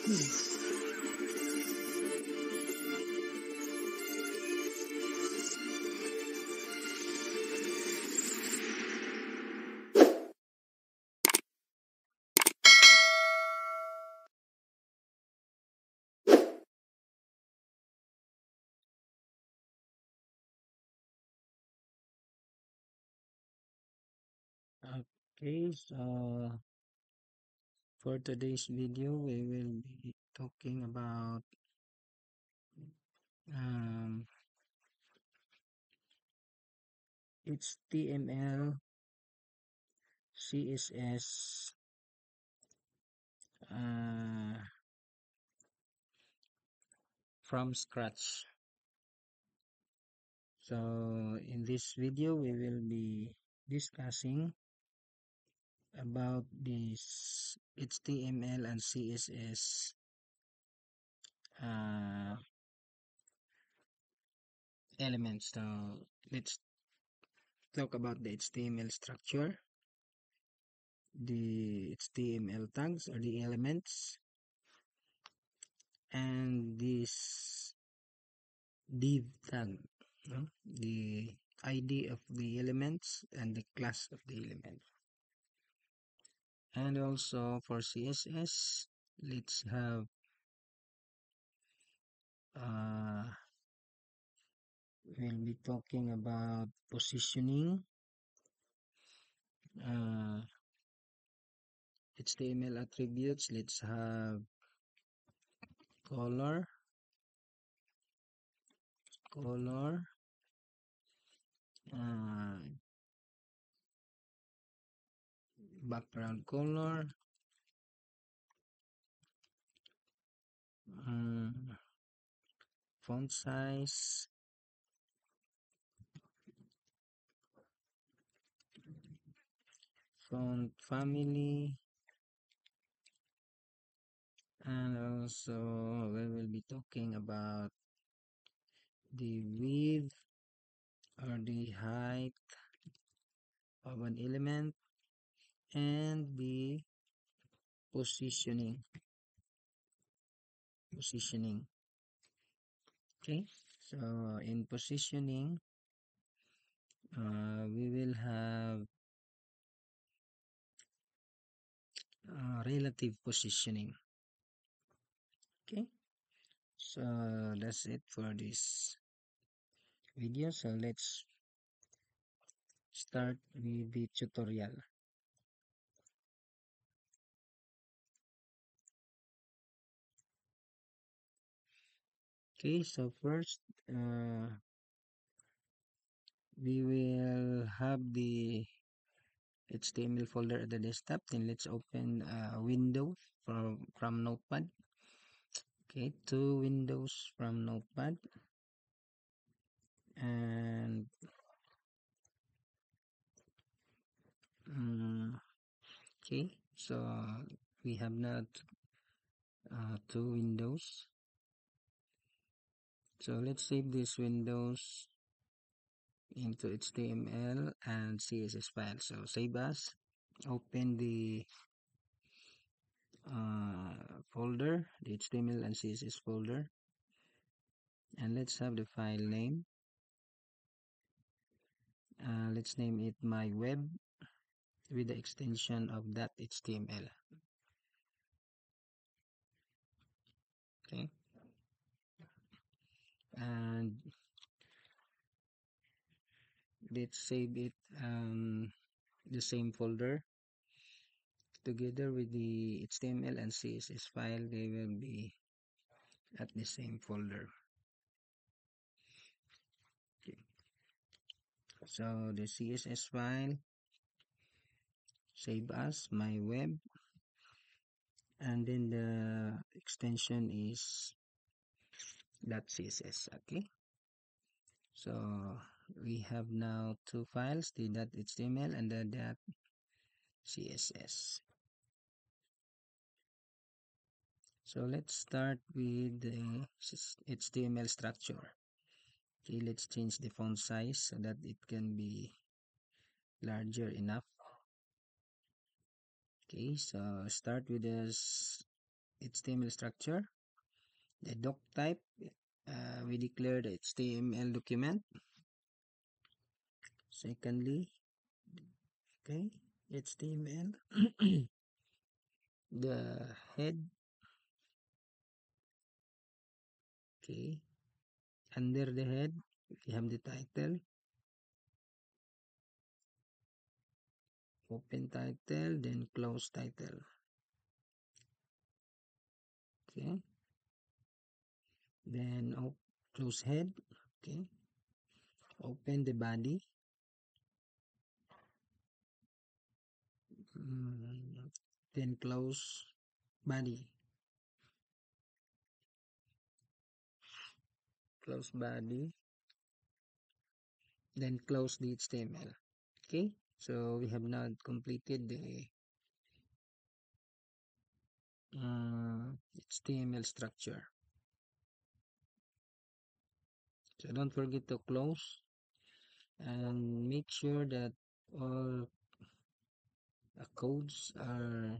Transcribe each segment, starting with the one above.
Okay, so for today's video, we will be talking about um, HTML, CSS, uh, from scratch. So in this video, we will be discussing about this HTML and CSS uh, elements. So let's talk about the HTML structure, the HTML tags or the elements, and this div tag, no? The ID of the elements and the class of the element. And also for CSS, let's have uh, we'll be talking about positioning, uh, HTML attributes. Let's have color, color, uh, background color, um, font size, font family, and also we will be talking about the width or the height of an element and the positioning. Okay, so in positioning, we will have relative positioning. Okay, so that's it for this video. So let's start with the tutorial. Okay, so first we will have the HTML folder at the desktop. Then let's open a window from Notepad. Okay, two windows from Notepad, and okay, so we have now two windows. So let's save these windows into HTML and CSS file. So save as, open the folder, the HTML and CSS folder, and let's have the file name. Let's name it my web with the extension of .html. Okay, and let's save it the same folder together with the HTML and CSS file. They will be at the same folder. Okay, so the CSS file, save as my web, and then the extension is .css. Okay, so we have now two files, the .html and the .css. So let's start with the HTML structure. Okay, let's change the font size so that it can be larger enough. Okay, so start with this HTML structure. The doc type, we declare the HTML document. Secondly, okay, HTML. The head, okay. Under the head, we have the title. Open title, then close title. Okay. Then close head. Okay. Open the body. Then close body. Close body. Then close the HTML. Okay. So we have now completed the HTML structure. So don't forget to close and make sure that all the codes are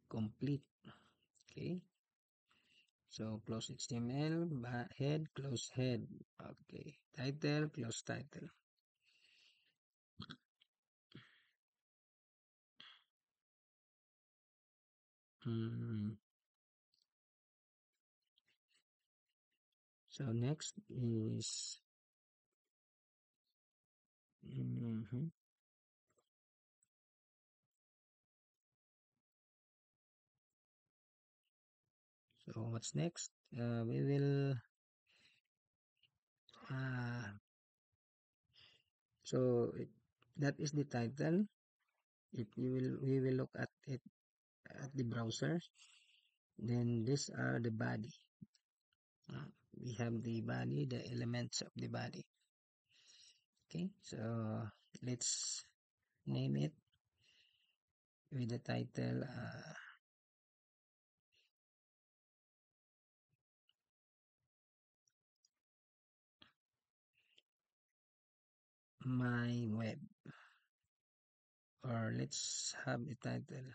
complete. Okay. So close HTML, head, close head. Okay. Title, close title. Mm. So next is so what's next? We will uh, so that is the title. We will look at it at the browser. Then these are the body. We have the body, the elements of the body. Okay, so let's name it with the title My Web, or let's have a title.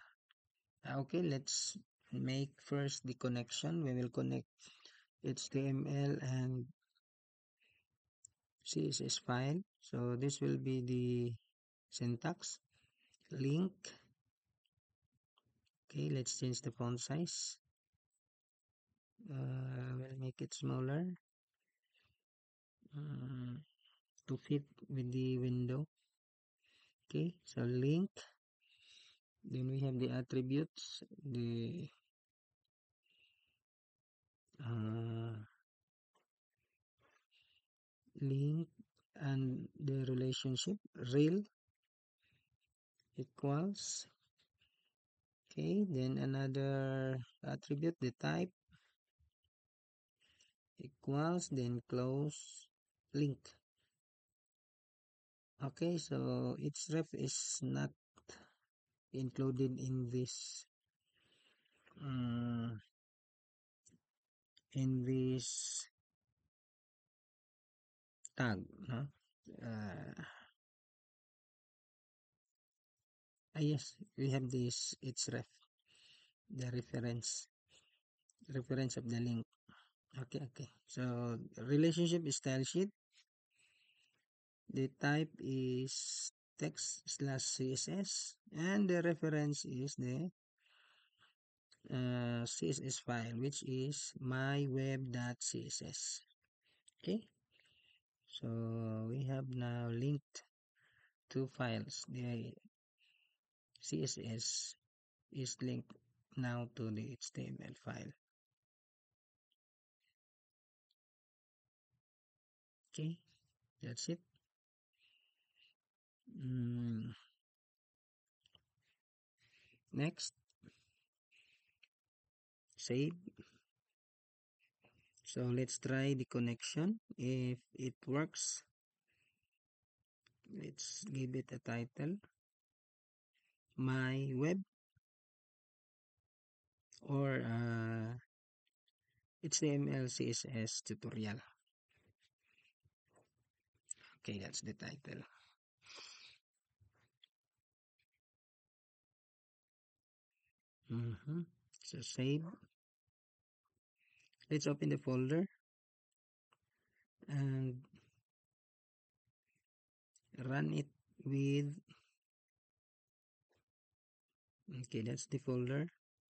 Okay, let's make first the connection. We will connect HTML and CSS file. So this will be the syntax. Link. Okay, let's change the font size. We'll make it smaller to fit with the window. Okay, so link. Then we have the attributes, the link and the relationship rel equals. Okay, then another attribute, the type equals, then close link. Okay, so its ref is not included in this um, in this tag, no? Yes, we have this its ref, the reference of the link. Okay. So relationship is style sheet. The type is text slash CSS, and the reference is the CSS file, which is myweb.css. Okay, so we have now linked two files. The CSS is linked now to the HTML file. Okay, that's it. Next, save. So let's try the connection. If it works, let's give it a title. My web, or HTML CSS tutorial. Okay, that's the title. So save. Let's open the folder and run it with, okay, that's the folder.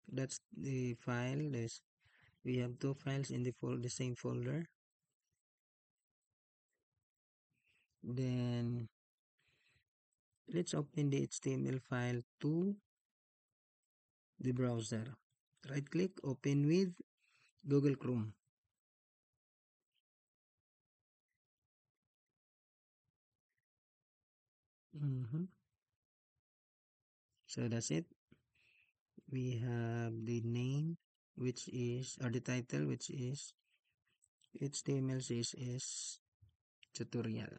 That's the file. We have two files in the same folder. Then let's open the HTML file to the browser. Right click, open with Google Chrome. So that's it. We have the name, which is, or the title, which is HTML CSS tutorial.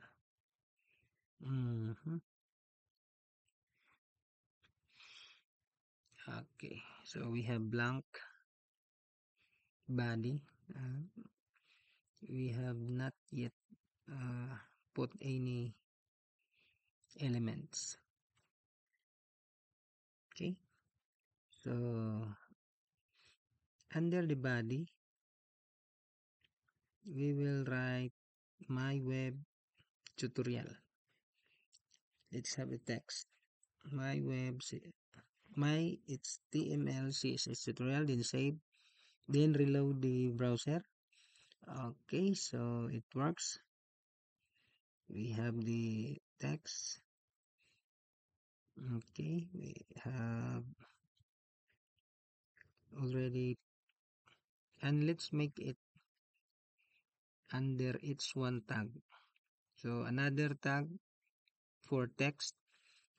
Okay, so we have blank body. We have not yet put any elements. Okay, so under the body, we will write my web tutorial. Let's have a text. My web, my HTML CSS tutorial, then save, then reload the browser. Okay, so it works. We have the text. Okay, we have already, and let's make it under each one tag. So another tag for text,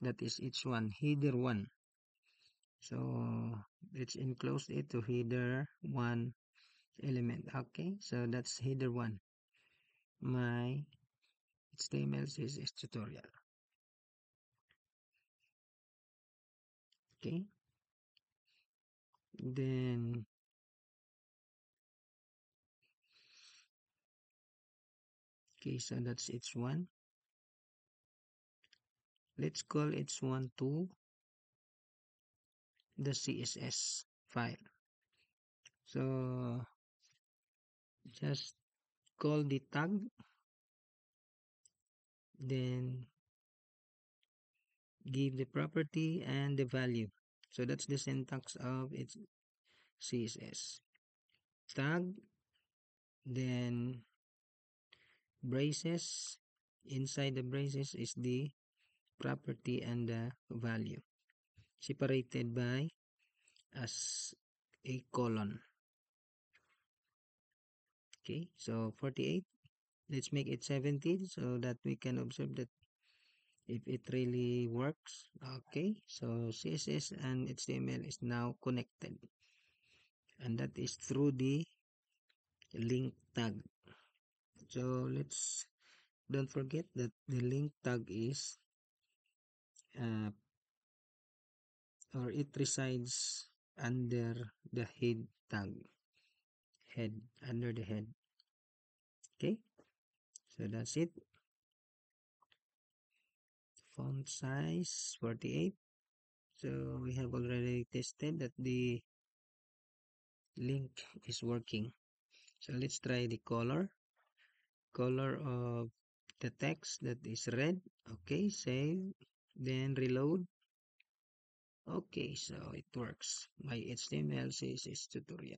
that is each one, header one. So let's enclose it to header one element. Okay, so that's header one, my HTML CSS tutorial. Okay, then okay, so that's each one. Let's call each one to the CSS file. So just call the tag, then give the property and the value. So that's the syntax of its CSS. Tag, then braces. Inside the braces is the property and the value, separated by as a colon. Okay, so 48. Let's make it 70 so that we can observe that if it really works. Okay, so CSS and HTML is now connected, and that is through the link tag. So let's don't forget that the link tag is uh, or it resides under the head tag, head, under the head. Okay, so that's it. Font size 48. So we have already tested that the link is working. So let's try the color of the text, that is red. Okay, save, then reload. Okay, so it works. My HTML CSS tutorial.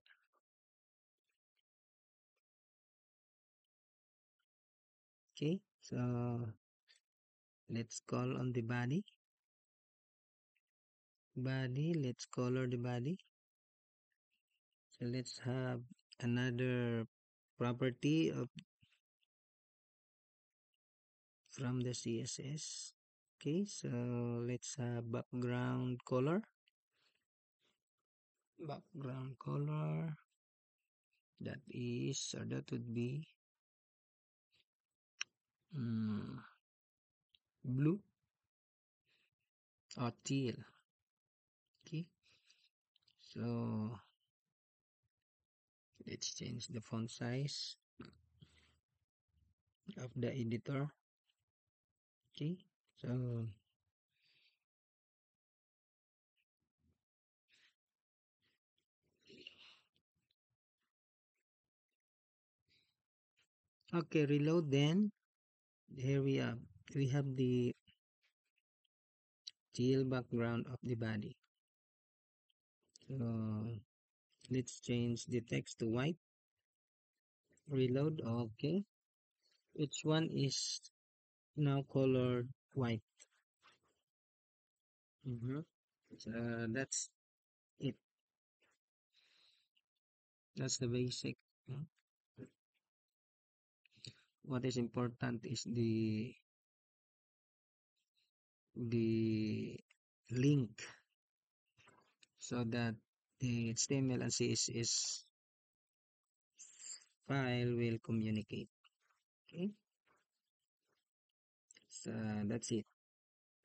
Okay, so let's call on the body. Let's color the body. So let's have another property of from the CSS. Okay, so let's have background color. Background color, that is, or that would be blue or teal. Okay, so let's change the font size of the editor. Okay, so Okay, reload then. Here we have the teal background of the body. So let's change the text to white. Reload. Okay. Each one is now colored white. Mm-hmm. So that's it. That's the basic. Mm. What is important is the link so that the HTML and CSS file will communicate. Okay, so that's it.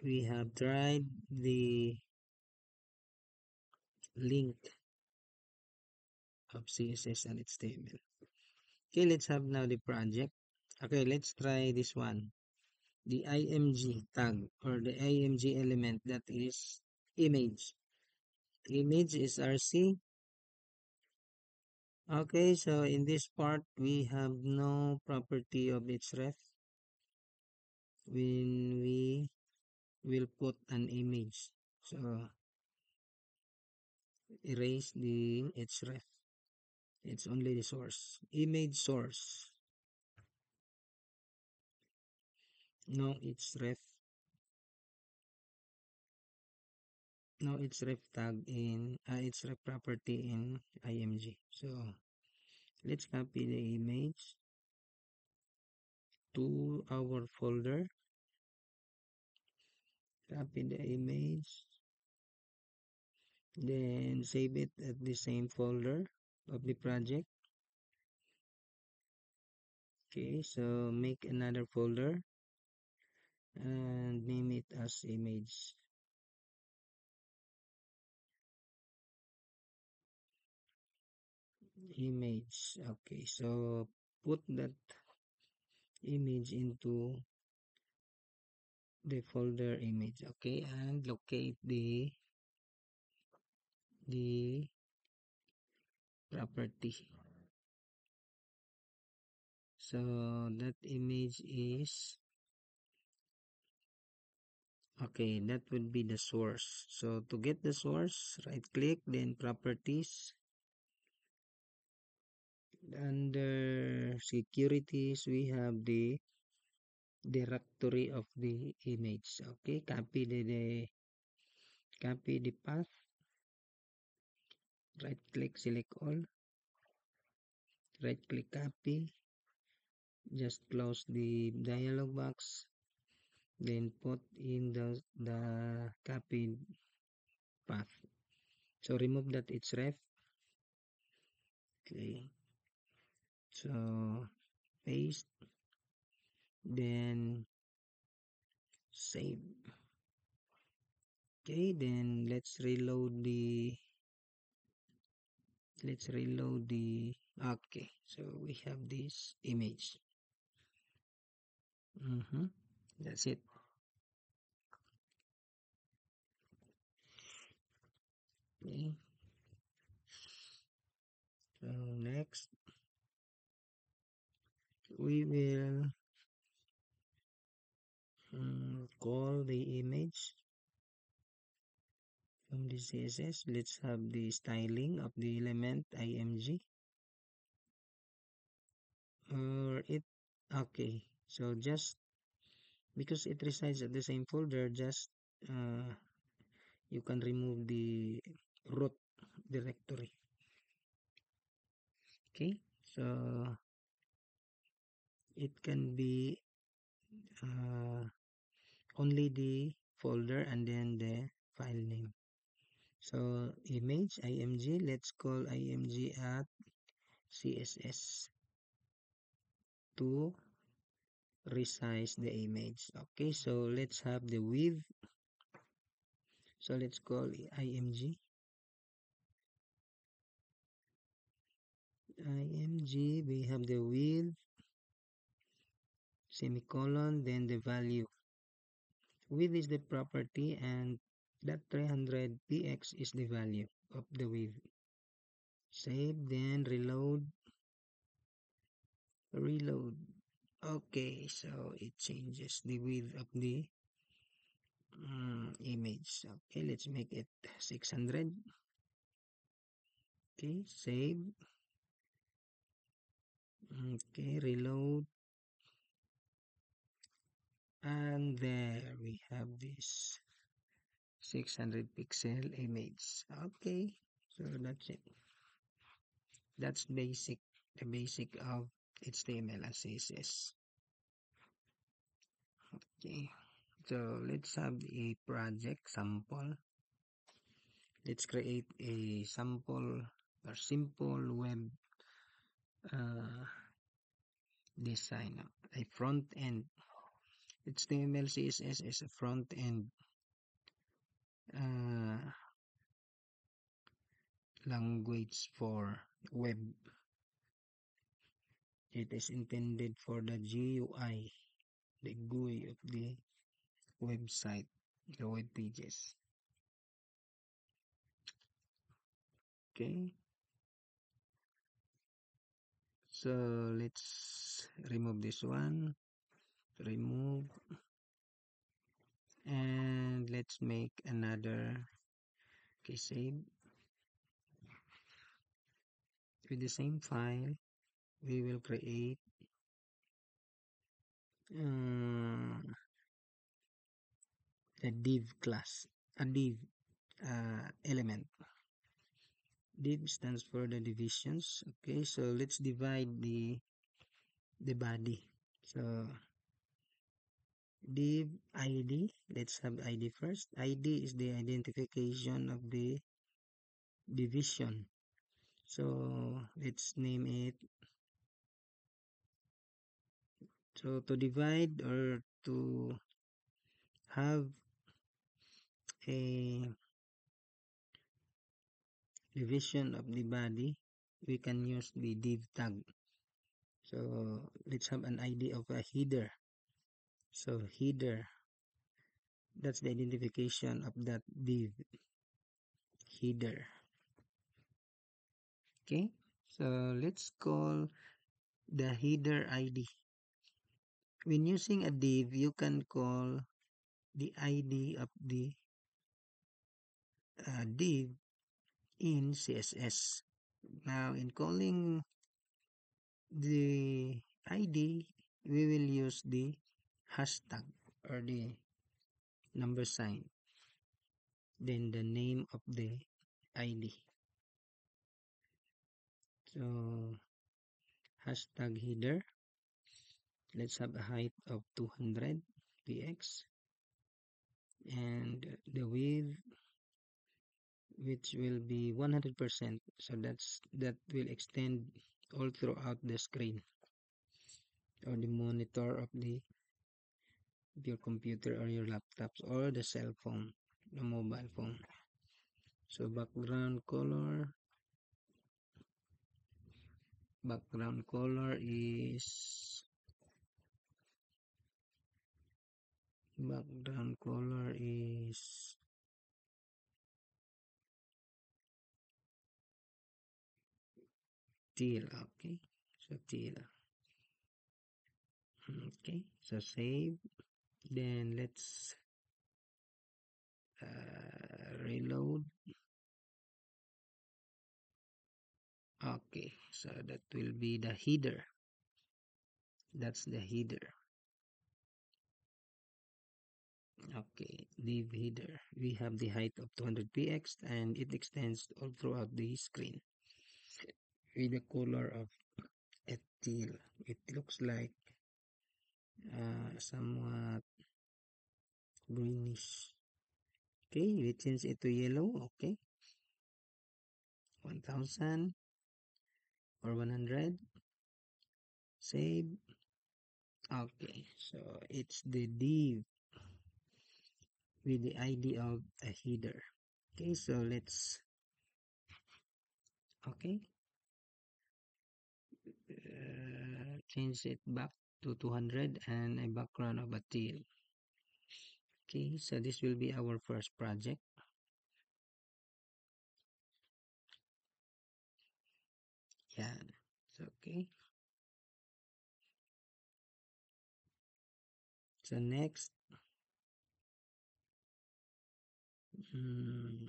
We have tried the link of CSS and HTML. Okay, let's have now the project. Okay, let's try this one. The img tag or the img element, that is image. Image is RC. Okay, so in this part we have no property of its ref when we will put an image. So erase the its ref. It's only the source. Image source. No its ref. No its ref tag in its ref property in img. So let's copy the image to our folder. Copy the image. Then save it at the same folder of the project. Okay, so make another folder and name it as image. Image. Okay, so put that image into the folder image. Okay, and locate the property. So that image is okay, that would be the source. So to get the source, right click, then properties. Under securities, we have the directory of the image. Okay, copy the path, right click, select all, right click, copy, just close the dialog box, then put in the copied path. So remove that it's ref. Okay, so paste, then save. Okay, then let's reload the okay, so we have this image. That's it. Okay, so next we will call the image from the CSS. Let's have the styling of the element img or it. Okay, so just because it resides at the same folder, just uh, you can remove the root directory. Okay, so it can be uh, only the folder and then the file name. So image img, let's call img at css to resize the image. Okay, so let's have the width. So let's call img we have the width, semicolon, then the value. Width is the property and that 300 px is the value of the width. Save, then reload. Okay, so it changes the width of the image. Okay, let's make it 600. Okay, save. Okay, reload. And there we have this 600 pixel image. Okay, so that's it. That's basic, the basic of HTML and CSS. Okay, so let's have a project sample. Let's create a sample or simple web uh, design, a front end. HTML CSS is a front end uh, language for web. It is intended for the GUI, the GUI of the website, the web pages. Okay, so let's remove this one, remove, and let's make another. Okay, save. With the same file, we will create a div class, a div element. Div stands for the divisions. Okay, so let's divide the body. So div ID, let's have ID first. ID is the identification of the division. So let's name it. So to divide or to have a division of the body, we can use the div tag. So let's have an ID of a header. So header, that's the identification of that div, header. Okay, so let's call the header ID. When using a div, you can call the ID of the div in CSS. Now, in calling the ID, we will use the hashtag or the number sign, then the name of the ID. So, hashtag header, let's have a height of 200 px and the width which will be 100%, so that will extend all throughout the screen or the monitor of your computer or your laptops or the cell phone, the mobile phone. So background color is teal. Okay, so teal. Okay, so save, then let's reload. Okay, so that will be the header. That's the header. Okay, div header. We have the height of 200 px and it extends all throughout the screen with the color of a teal. It looks like somewhat greenish. Okay, we change it to yellow. Okay, 1000 or 100. Save. Okay, so it's the div with the ID of a header. Okay, so let's, okay, change it back to 200 and a background of a teal. Okay, so this will be our first project. Yeah, it's okay. So next, mm,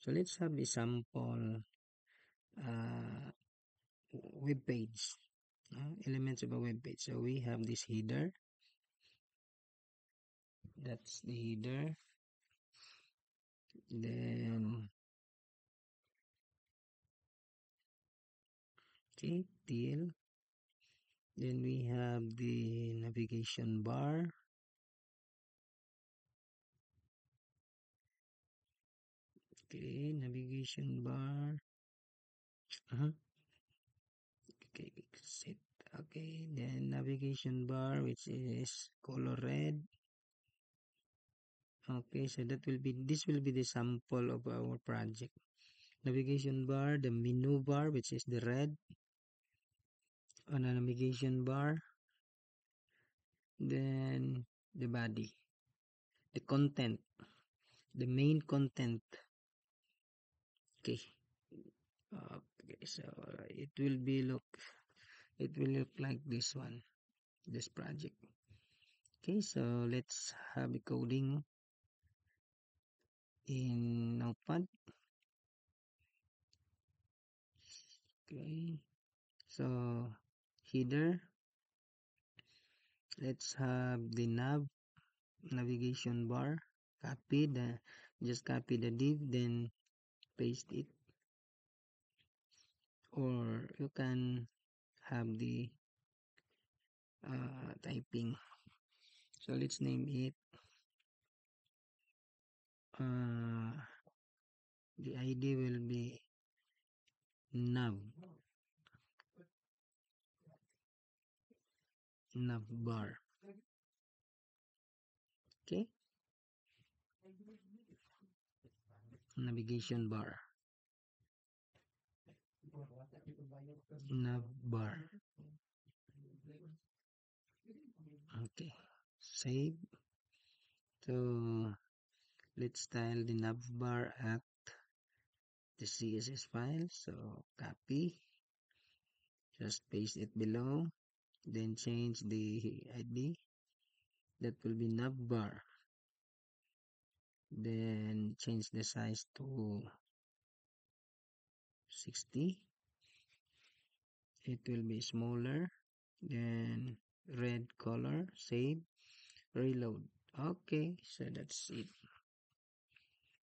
so let's have the sample uh, web page. Elements of a web page. So we have this header. That's the header. Then okay, TL. Then we have the navigation bar. Okay, navigation bar. Uh-huh. Okay, set. Okay, then navigation bar, which is color red. Okay, so this will be the sample of our project. Navigation bar, the menu bar, which is the red on a navigation bar. Then the body, the content, the main content. Okay. Okay, so it will look like this one, this project. Okay, so let's have a coding in Notepad. Okay, so header, let's have the navigation bar. Just copy the div, then paste it, or you can have the typing. So let's name it uh, the ID will be nav bar. Okay, navigation bar, bar. Okay, save. So let's style the bar at the CSS file. So copy, just paste it below, then change the ID. That will be bar. Then change the size to 60. It will be smaller. Then red color, save, reload. Okay, so that's it.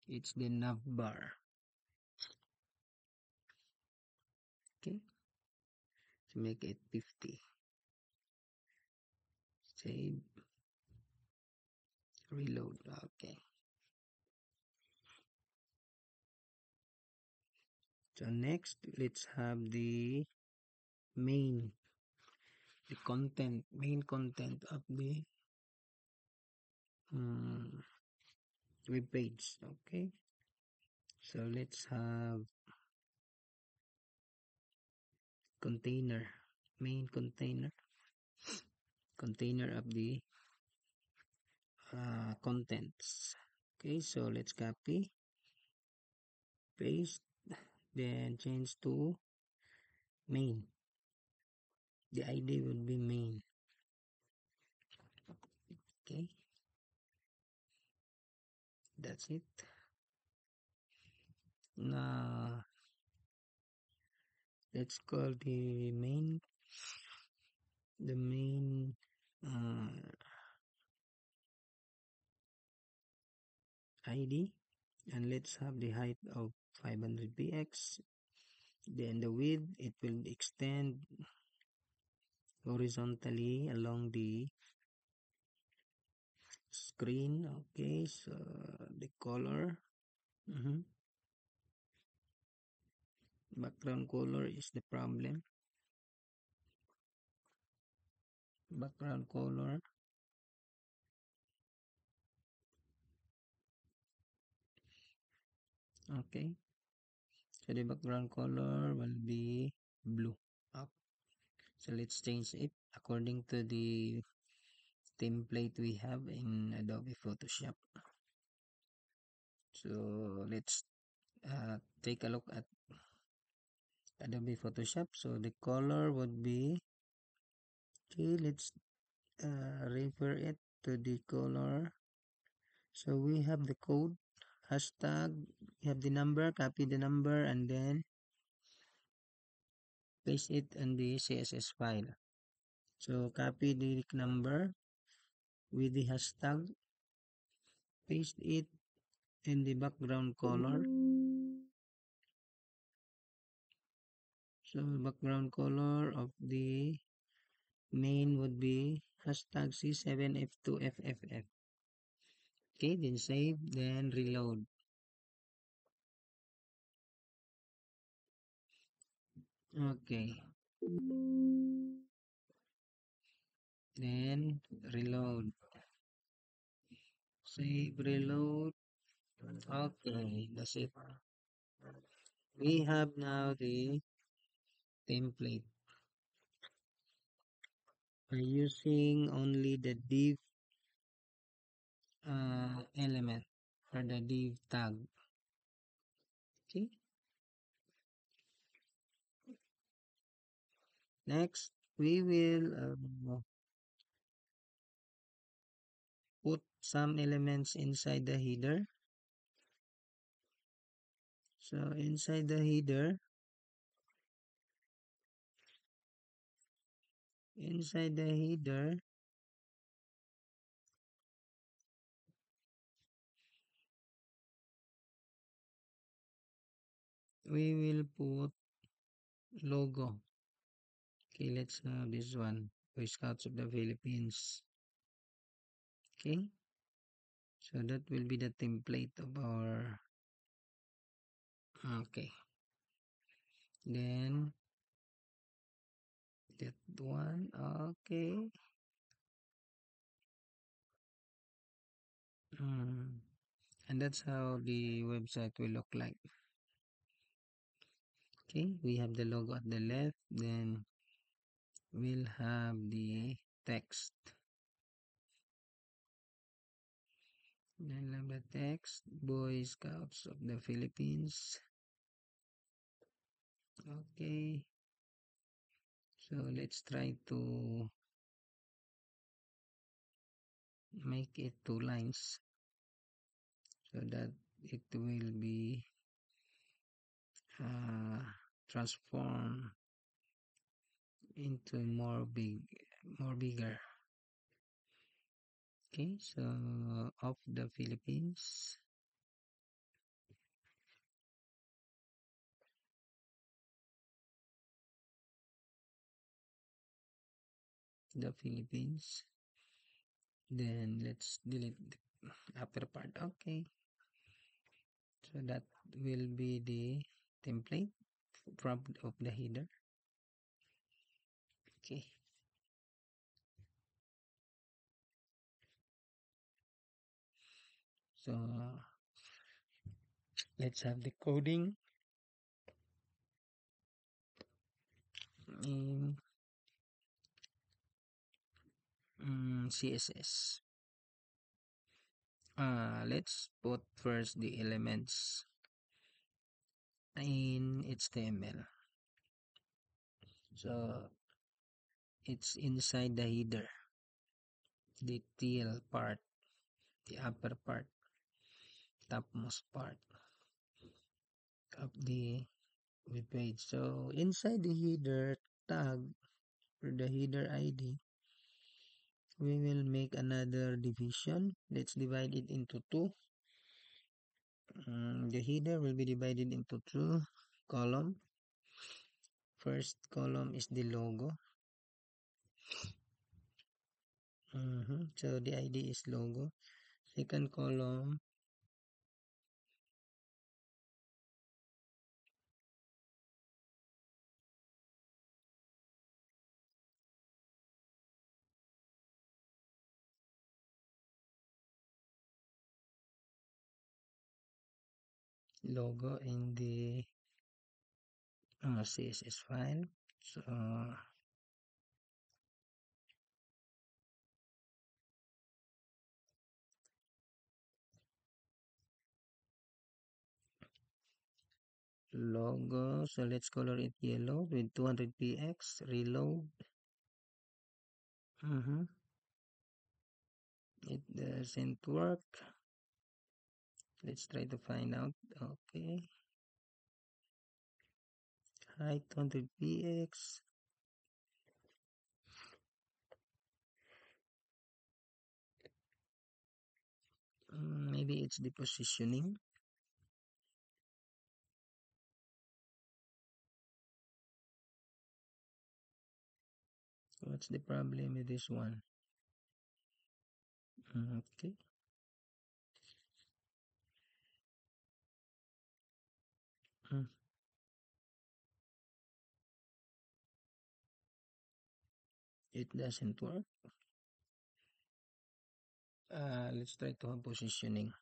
It's the bar. Okay, to make it 50. Save, reload. Okay. So next, let's have the main, main content of the um, web page. Okay. So let's have container, main container of the contents. Okay, so let's copy, paste, then change to main. The ID will be main. Okay, that's it. Now let's call the main ID, and let's have the height of 500 px. Then the width, it will extend horizontally along the screen. Okay, so the color, background color is the problem. Background color, okay, so the background color will be blue. Up. So let's change it according to the template we have in Adobe Photoshop. So let's take a look at Adobe Photoshop. So the color would be Okay, let's refer it to the color. So we have the code, hashtag, we have the number, copy the number, and then paste it in the CSS file. So copy the number with the hashtag, paste it in the background color. So background color of the main would be hashtag C7F2FFF. Okay, then save, then reload. Okay, then reload. Save, reload. Okay, that's it. We have now the template by using only the div element or the div tag. Okay, next we will put some elements inside the header. So inside the header, we will put logo. Okay, let's have this one, Boy Scouts of the Philippines. Okay, so that will be the template of our, okay, then that one, okay. Mm. And that's how the website will look like. Okay, we have the logo at the left, then we'll have the text. Then have the text, Boy Scouts of the Philippines. Okay, so let's try to make it 2 lines so that it will be uh, transformed into more bigger. Okay, so of the Philippines, the Philippines. Then let's delete the upper part. Okay, so that will be the template from of the header. Okay, so let's have the coding in CSS. Let's put first the elements in HTML. So it's inside the header, the tail part, the upper part, topmost part of the web page. So inside the header tag or the header ID, we will make another division. Let's divide it into two. The header will be divided into two columns. First column is the logo. So the ID is logo. Second column, logo in the CSS file. So logo. So let's color it yellow with 200 px. Reload. Mm-hmm. It doesn't work. Let's try to find out. Okay. Height 100 px. Maybe it's the positioning. What's the problem with this one? Okay. Mm, it doesn't work. Let's try to have positioning.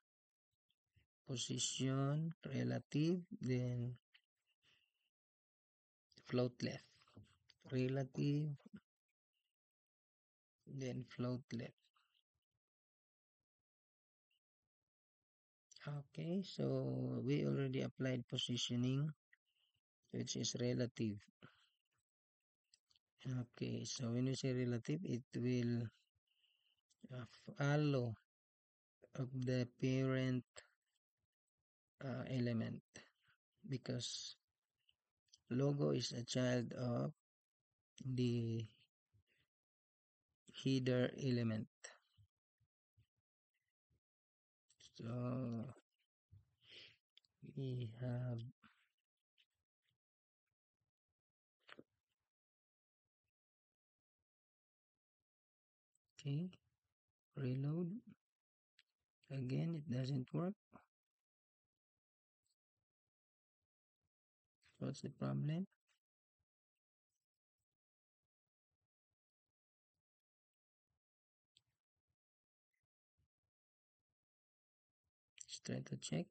Position, relative, then float left. Relative, then float left. Okay, so we already applied positioning, which is relative. Okay, so when we say relative, it will follow of the parent element, because logo is a child of the header element. So we have, okay, reload. Again, it doesn't work. What's the problem? Let's try to check.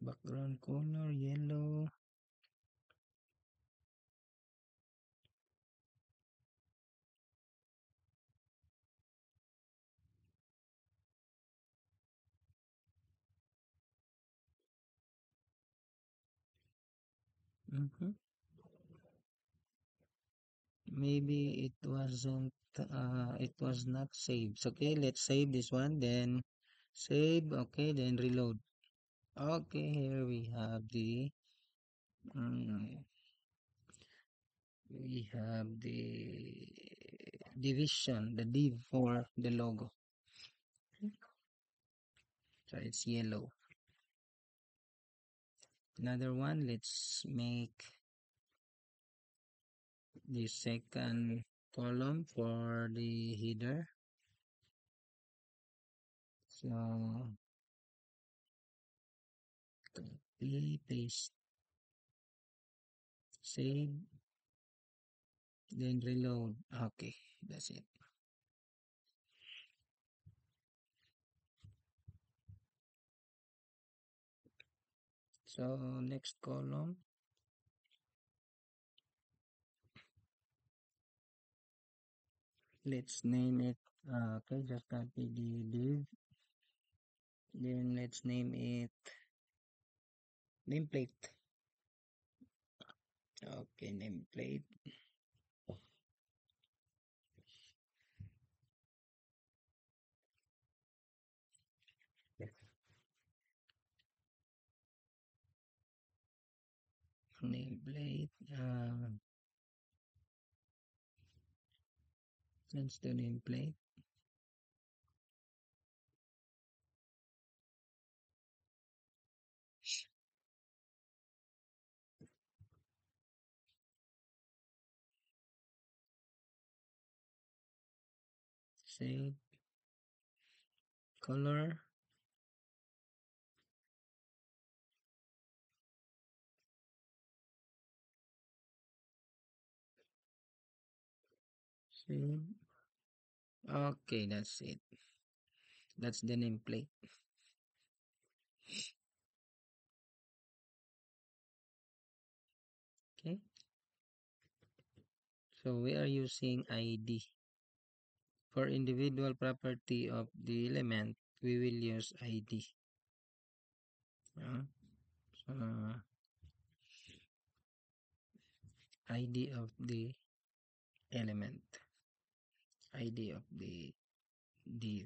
Background color, yellow. Mm-hmm. Maybe it was not saved. So, okay, let's save this one, then save, okay, then reload. Okay, here mm, we have the division, the div for the logo. So it's yellow. Another one, let's make the second column for the header. So copy, paste, save, then reload. Okay, that's it. So next column, let's name it. Okay, just copy the div. Then let's name it nameplate. Okay, nameplate. Nameplate. Let's do nameplate. Save. Color. Save. Okay, that's it. That's the nameplate. Okay. So we are using ID. For individual property of the element, we will use ID. Yeah. So ID of the element, ID of the div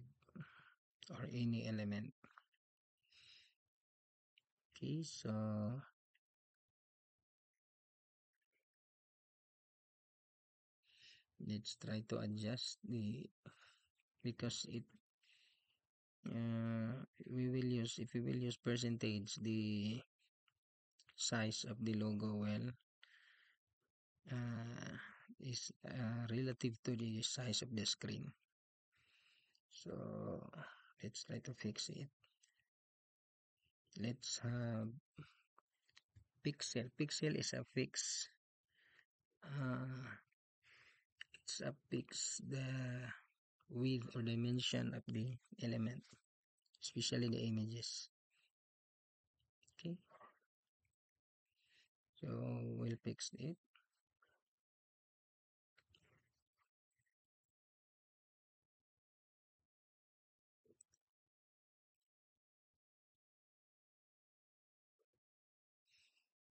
or any element. Okay, so let's try to adjust the because it we will use if we will use percentage the size of the logo well uh, is relative to the size of the screen. So let's try to fix it. Let's have pixel. Pixel is a fix. Uh, it's a fix the width or dimension of the element, especially the images. Okay, so we'll fix it.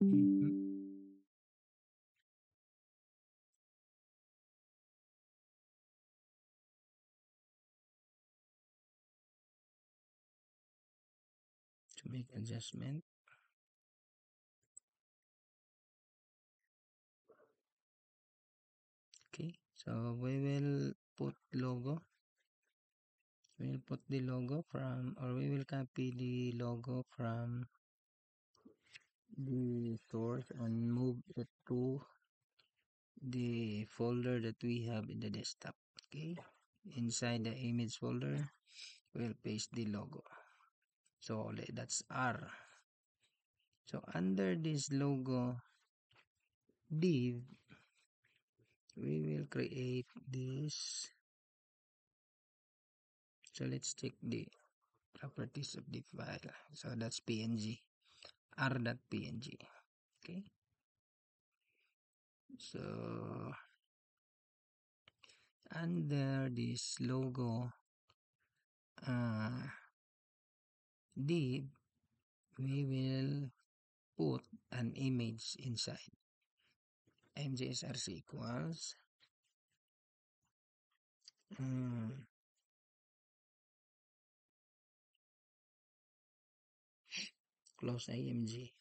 Mhm. To make adjustment. Okay, so we will put logo. We'll put the logo from, or we will copy the logo from the source and move it to the folder that we have in the desktop. Okay, inside the image folder, we'll paste the logo. So that's R. So under this logo div, we will create this. So let's check the properties of the file. So that's png, r.png. Okay. So under this logo uh, div, we will put an image inside. mjsrc equals um, close img.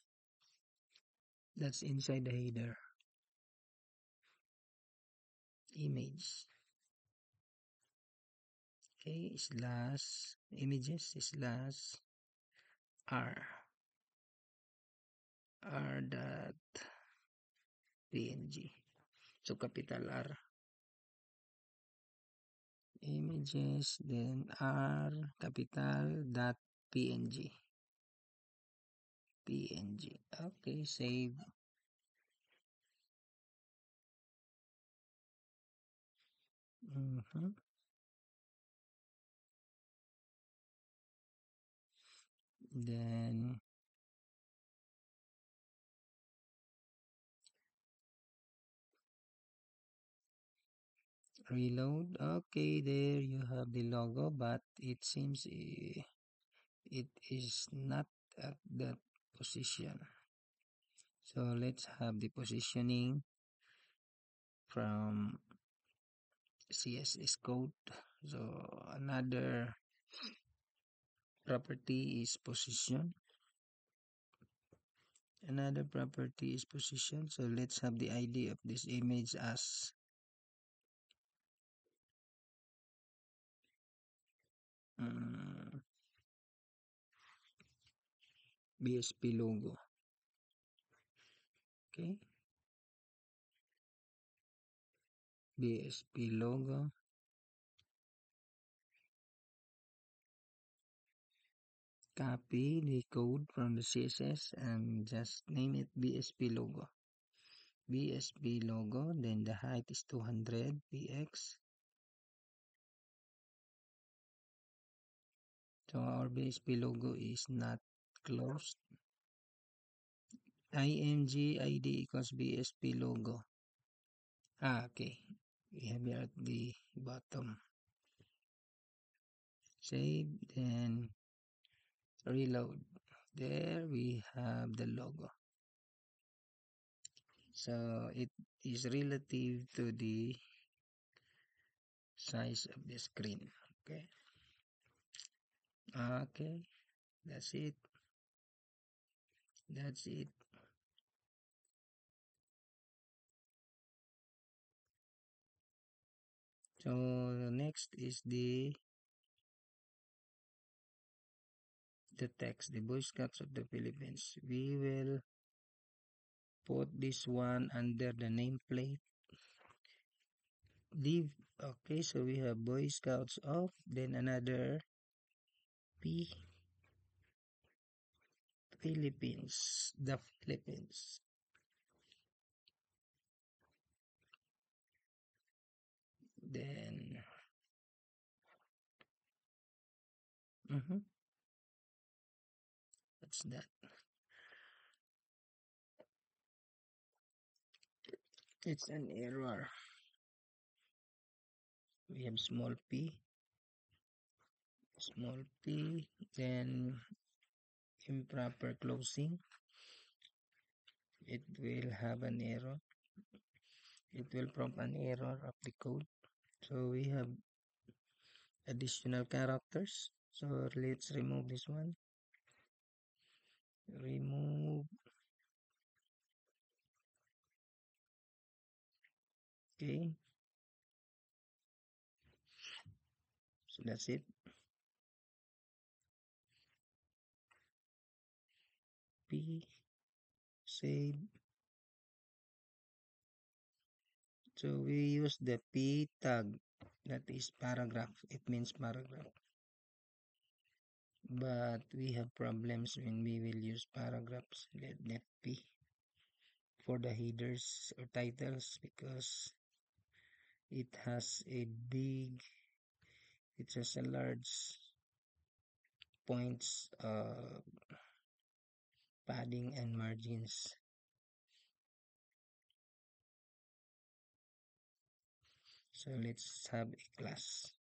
That's inside the header. Image. Okay, slash images slash r r.png. So capital R. Images, then R capital dot png. PNG. Okay, save. Mhm. Then reload. Okay, there you have the logo, but it seems it is not at that position. So let's have the positioning from CSS code. So another property is position. Another property is position. So let's have the ID of this image as um, BSP logo. Okay, BSP logo. Copy the code from the CSS and just name it BSP logo. BSP logo, then the height is 200 px. So our BSP logo is not closed. IMG ID equals BSP logo. Okay. We have here at the bottom. Save, then reload. There we have the logo. So it is relative to the size of the screen. Okay. Okay. That's it. That's it. So next is the text, the Boy Scouts of the Philippines. We will put this one under the nameplate. Leave. Okay, so we have Boy Scouts of, then another P, Philippines, the Philippines. Then, mhm, what's that? It's an error. We have small p, then improper closing. It will have an error. It will prompt an error of the code. So we have additional characters. So let's remove this one. Remove. Okay. So that's it. P. Save. So we use the P tag. That is paragraph. It means paragraph. But we have problems when we will use paragraphs. Let P for the headers or titles because it has a big, it has a large points padding and margins. So let's have a class.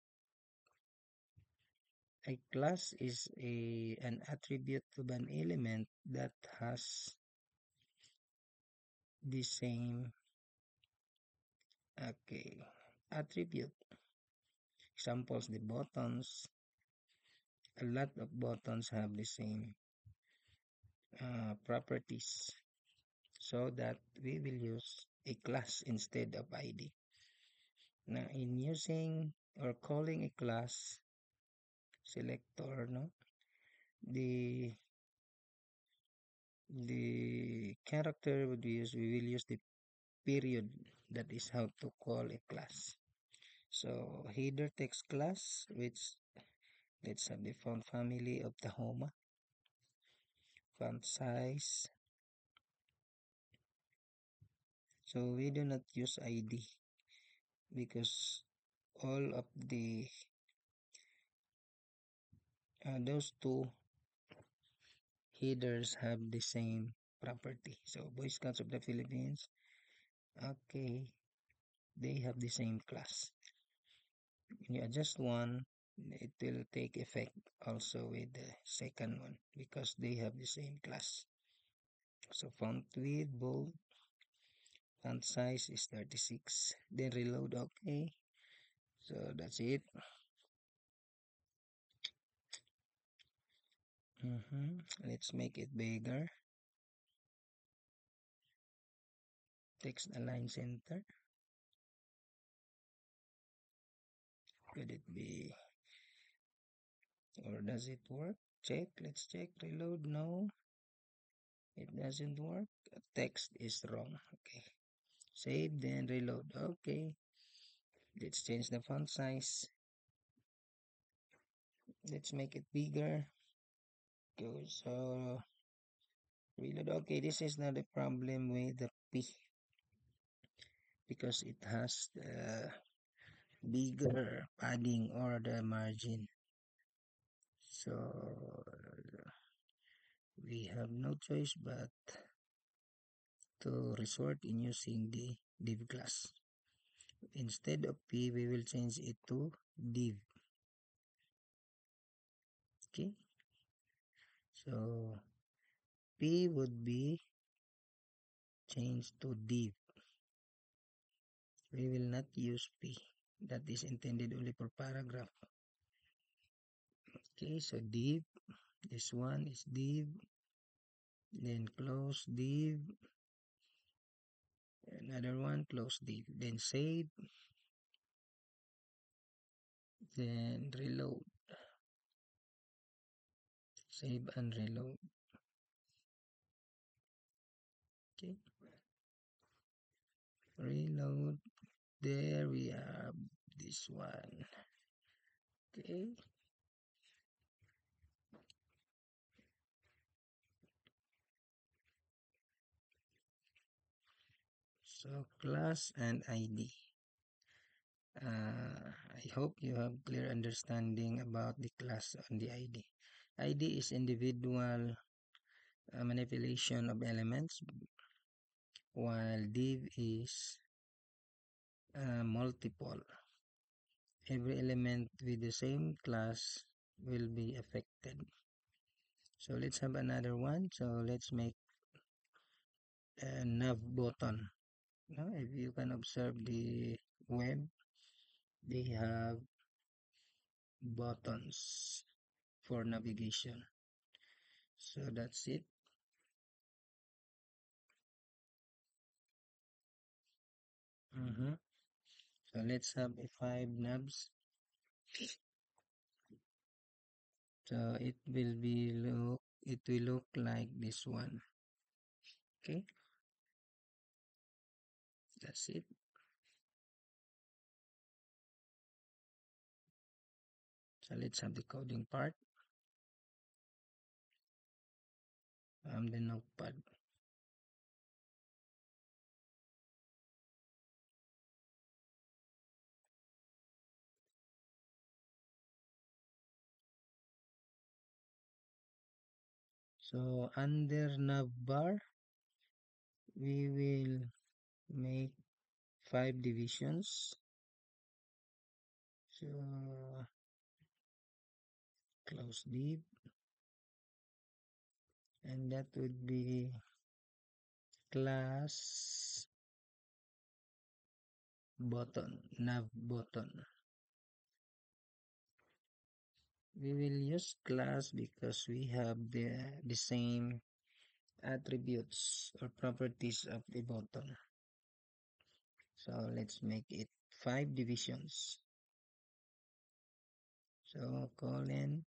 A class is an attribute of an element that has the same attribute. Examples, the buttons. A lot of buttons have the same properties, so that we will use a class instead of ID. Now, in using or calling a class selector, no, the character would use, we will use the period. That is how to call a class. So header text class, which let's have the font family of Tahoma, font size. So we do not use ID because all of the those two headers have the same property. So Boy Scouts of the Philippines, okay, they have the same class. When you adjust one, it will take effect also with the second one because they have the same class. So font width, bold, font size is 36. Then reload, okay. So that's it. Let's make it bigger. Text align center. Could it be, or does it work? Check, let's check. Reload, no. It doesn't work. Text is wrong. Okay. Save, then reload. Okay. Let's change the font size. Let's make it bigger. Go, so reload. Okay, this is not a problem with the P because it has the bigger padding or the margin. So we have no choice but to resort in using the div class. Instead of P, we will change it to div. Okay. So P would be changed to div. We will not use P. That is intended only for paragraph. Okay, so div. This one is div. Then close div. Another one, close div. Then save. Then reload. Save and reload. Okay. Reload. There we have this one. Okay. So class and ID. I hope you have clear understanding about the class and the ID. ID is individual manipulation of elements, while div is multiple. Every element with the same class will be affected. So let's have another one. So let's make a nav button. Now, if you can observe the web, they have buttons for navigation. So that's it. Mhm. So let's have a 5 knobs. So it will look like this one. Okay, that's it. So let's have the coding part. The notepad. So under navbar, we will make 5 divisions. So close div, and that would be class button, nav button. We will use class because we have the same attributes or properties of the button. So let's make it 5 divisions. So colon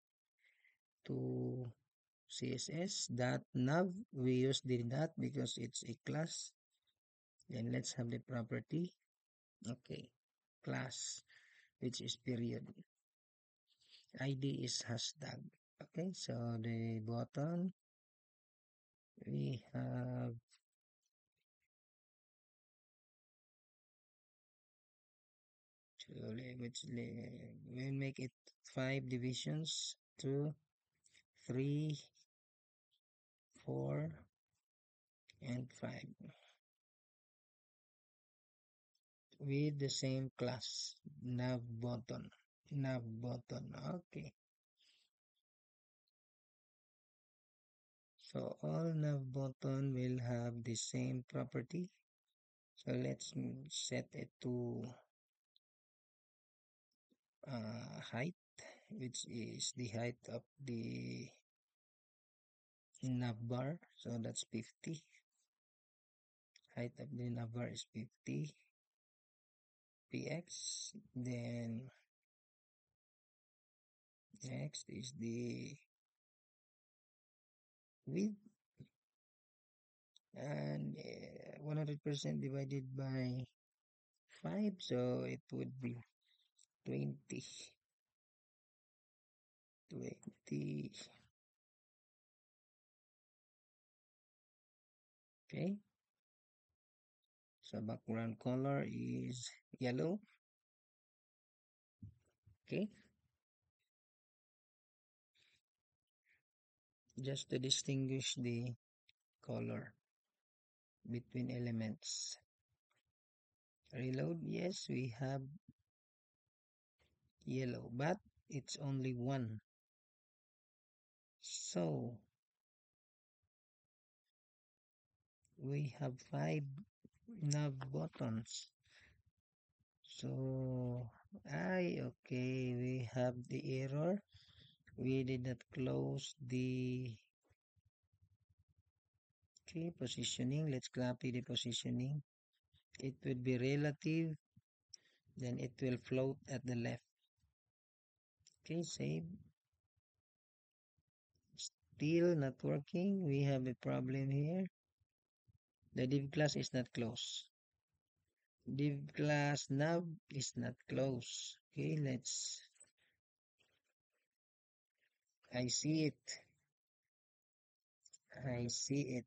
to CSS dot nav. We use the dot because it's a class. Then let's have the property. Okay, class, which is period. ID is hashtag. Okay, so the button we have we'll make it 5 divisions, 2, 3, 4, and 5 with the same class nav button. Okay, so all nav button will have the same property. So let's set it to height, which is the height of the navbar. So that's 50. Height of the navbar is 50 px. Then next is the width, and 100% divided by 5, so it would be 20. Okay, so background color is yellow. Okay, just to distinguish the color between elements. Reload, yes, we have yellow, but it's only one. So we have five nav buttons. So, okay, we have the error. We did not close the, okay, positioning. Let's copy the positioning. It will be relative, then it will float at the left. Okay, save. Still not working. We have a problem here. The div class is not closed. Div class nav is not closed. Okay, I see it. I see it.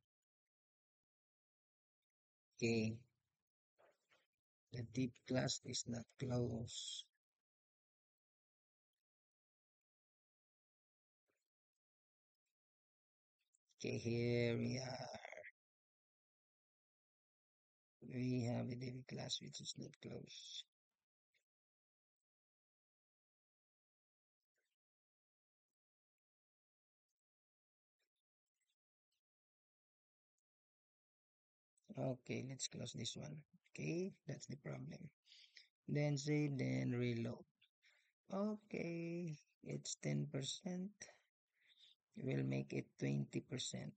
Okay, the div class is not closed. Okay, here we have a div class which is not closed. Okay, let's close this one. Okay, that's the problem. Then save, then reload. Okay, it's 10%. We'll make it 20%.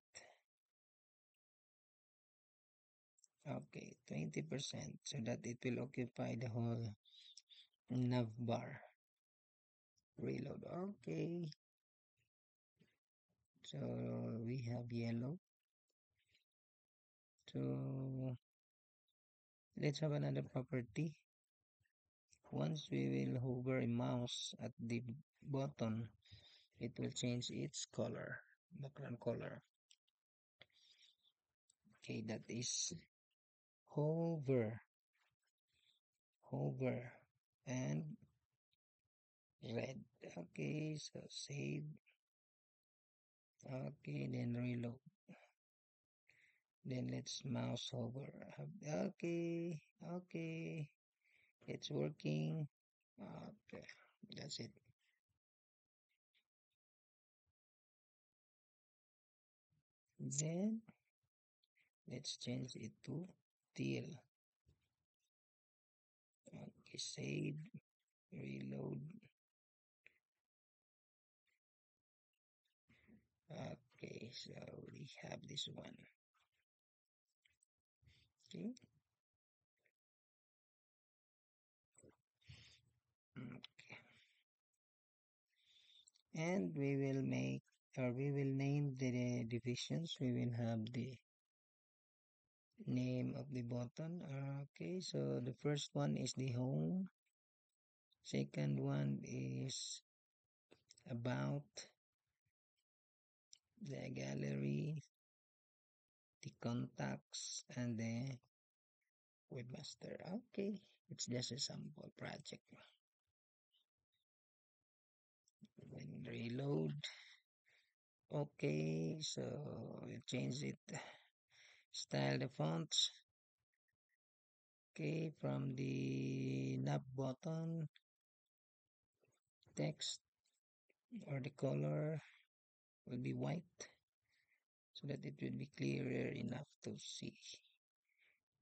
Okay, 20% so that it will occupy the whole nav bar. Reload. Okay, so we have yellow. So let's have another property. Once we will hover a mouse at the button, it will change its color, background color. Okay, that is hover, hover, and red. Okay, so save. Okay, then reload. Then let's mouse over. Okay, okay, it's working. Okay, that's it. Then let's change it to teal. Okay, save, reload. Okay, so we have this one. Okay. Okay. And we will make, or we will name the divisions. We will have the name of the button. Okay, so the first one is the home. Second one is about the gallery, the contacts, and the webmaster. Okay, it's just a sample project. Then reload. Okay, so we change it. Style the fonts. Okay, from the knob button, text or the color will be white so that it will be clearer enough to see.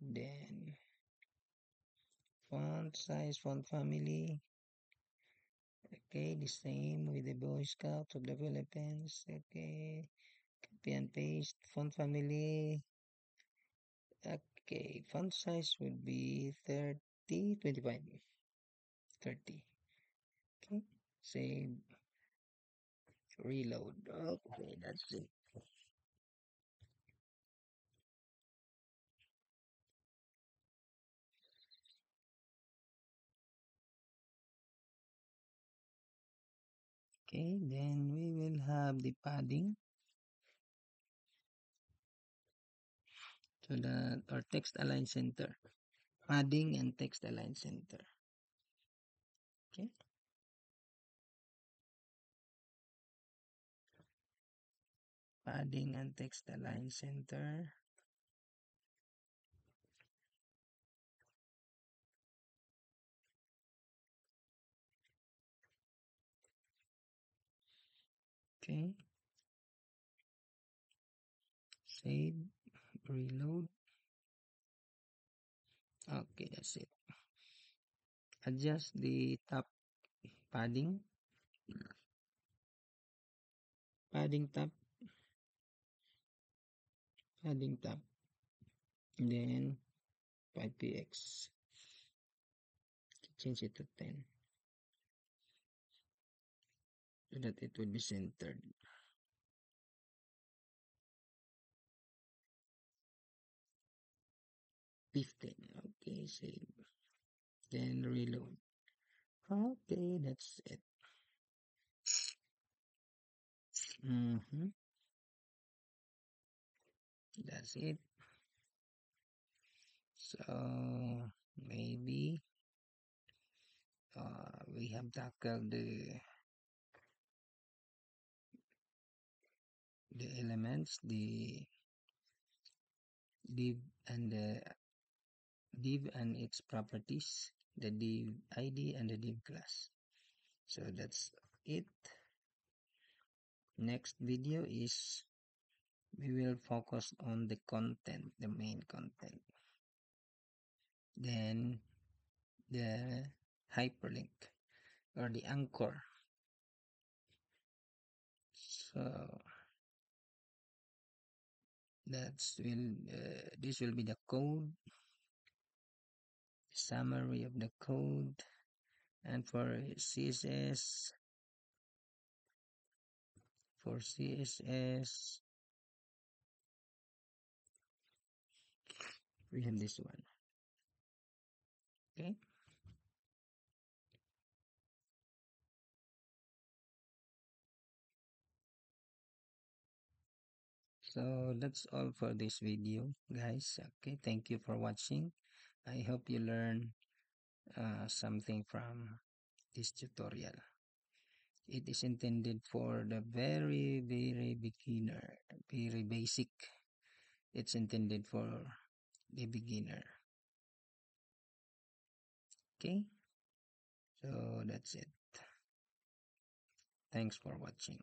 Then font size, font family. Okay, the same with the Boy Scouts of the Philippines. Okay, copy and paste. Font family. Okay, font size would be 30, 25, 30. Okay, save, reload. Okay, that's it. Okay, then we will have the padding. So that our text align center. Padding and text align center. Okay. Padding and text align center. Okay. Save, reload. Okay, that's it. Adjust the top padding, padding top, padding top, then 5px. Change it to 10 so that it will be centered. 15. Okay, save. Then reload. Okay, that's it. Mm-hmm. That's it. So maybe we have tackled the elements, the div and the div and its properties, the div ID and the div class. So that's it. Next video is we will focus on the content, the main content. Then the hyperlink or the anchor. So this will be the code, summary of the code, and for CSS we have this one. Okay, so that's all for this video, guys. Okay, thank you for watching. I hope you learn something from this tutorial. It is intended for the very, very beginner, very basic. It's intended for the beginner. Okay, so that's it. Thanks for watching.